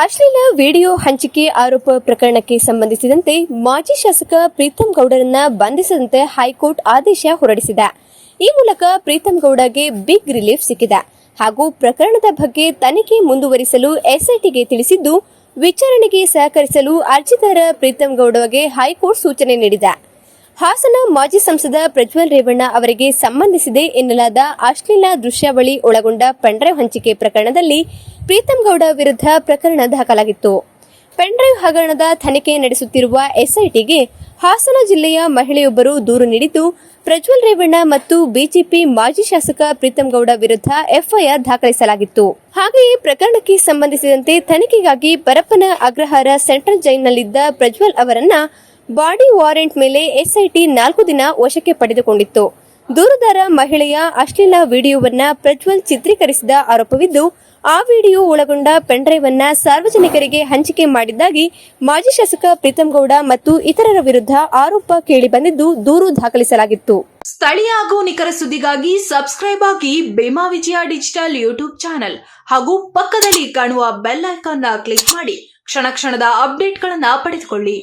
ಅಶ್ಲೀಲ ವಿಡಿಯೋ ಹಂಚಿಕೆ ಆರೋಪ ಪ್ರಕರಣಕ್ಕೆ ಸಂಬಂಧಿಸಿದಂತೆ ಮಾಜಿ ಶಾಸಕ ಪ್ರೀತಂ ಗೌಡರನ್ನ ಬಂಧಿಸದಂತೆ ಹೈಕೋರ್ಟ್ ಆದೇಶ ಹೊರಡಿಸಿದೆ. ಈ ಮೂಲಕ ಪ್ರೀತಂ ಗೌಡಗೆ ಬಿಗ್ ರಿಲೀಫ್ ಸಿಕ್ಕಿದೆ ಹಾಗೂ ಪ್ರಕರಣದ ಬಗ್ಗೆ ತನಿಖೆ ಮುಂದುವರಿಸಲು ಎಸ್ಐಟಿಗೆ ತಿಳಿಸಿದ್ದು, ವಿಚಾರಣೆಗೆ ಸಹಕರಿಸಲು ಅರ್ಜಿದಾರ ಪ್ರೀತಂ ಗೌಡಗೆ ಹೈಕೋರ್ಟ್ ಸೂಚನೆ ನೀಡಿದೆ. ಹಾಸನ ಮಾಜಿ ಸಂಸದ ಪ್ರಜ್ವಲ್ ರೇವಣ್ಣ ಅವರಿಗೆ ಸಂಬಂಧಿಸಿದೆ ಎನ್ನಲಾದ ಅಶ್ಲೀಲ ದೃಶ್ಯಾವಳಿ ಒಳಗೊಂಡ ಪೆನ್ಡ್ರೈವ್ ಹಂಚಿಕೆ ಪ್ರಕರಣದಲ್ಲಿ ಪ್ರೀತಂ ಗೌಡ ವಿರುದ್ಧ ಪ್ರಕರಣ ದಾಖಲಾಗಿತ್ತು. ಪೆನ್ಡ್ರೈವ್ ಹಗರಣದ ತನಿಖೆ ನಡೆಸುತ್ತಿರುವ ಎಸ್ಐಟಿಗೆ ಹಾಸನ ಜಿಲ್ಲೆಯ ಮಹಿಳೆಯೊಬ್ಬರು ದೂರು ನೀಡಿದ್ದು, ಪ್ರಜ್ವಲ್ ರೇವಣ್ಣ ಮತ್ತು ಬಿಜೆಪಿ ಮಾಜಿ ಶಾಸಕ ಪ್ರೀತಂ ಗೌಡ ವಿರುದ್ಧ ಎಫ್ಐಆರ್ ದಾಖಲಿಸಲಾಗಿತ್ತು. ಹಾಗೆಯೇ ಪ್ರಕರಣಕ್ಕೆ ಸಂಬಂಧಿಸಿದಂತೆ ತನಿಖೆಗಾಗಿ ಪರಪ್ಪನ ಅಗ್ರಹಾರ ಸೆಂಟ್ರಲ್ ಜೈಲಿನಲ್ಲಿದ್ದ ಪ್ರಜ್ವಲ್ ಅವರನ್ನ ಬಾಡಿ ವಾರೆಂಟ್ ಮೇಲೆ ಎಸ್ಐಟಿ 4 ದಿನ ವಶಕ್ಕೆ ಪಡೆದುಕೊಂಡಿತ್ತು. ದೂರುದಾರ ಮಹಿಳೆಯ ಅಶ್ಲೀಲ ವಿಡಿಯೋವನ್ನ ಪ್ರಜ್ವಲ್ ಚಿತ್ರೀಕರಿಸಿದ ಆರೋಪವಿದ್ದು, ಆ ವಿಡಿಯೋ ಒಳಗೊಂಡ ಪೆನ್ಡ್ರೈವ್ ಅನ್ನ ಸಾರ್ವಜನಿಕರಿಗೆ ಹಂಚಿಕೆ ಮಾಡಿದ್ದಾಗಿ ಮಾಜಿ ಶಾಸಕ ಪ್ರೀತಂ ಗೌಡ ಮತ್ತು ಇತರರ ವಿರುದ್ಧ ಆರೋಪ ಕೇಳಿಬಂದಿದ್ದು, ದೂರು ದಾಖಲಿಸಲಾಗಿತ್ತು. ಸ್ಥಳೀಯ ಹಾಗೂ ನಿಖರ ಸುದ್ದಿಗಾಗಿ ಸಬ್ಸ್ಕ್ರೈಬ್ ಆಗಿ ಬೇಮಾ ವಿಜಯ ಡಿಜಿಟಲ್ ಯೂಟ್ಯೂಬ್ ಚಾನೆಲ್ ಹಾಗೂ ಪಕ್ಕದಲ್ಲಿ ಕಾಣುವ ಬೆಲ್ ಐಕಾನ್ ಕ್ಲಿಕ್ ಮಾಡಿ ಕ್ಷಣ ಕ್ಷಣದ ಅಪ್ಡೇಟ್ಗಳನ್ನು ಪಡೆದುಕೊಳ್ಳಿ.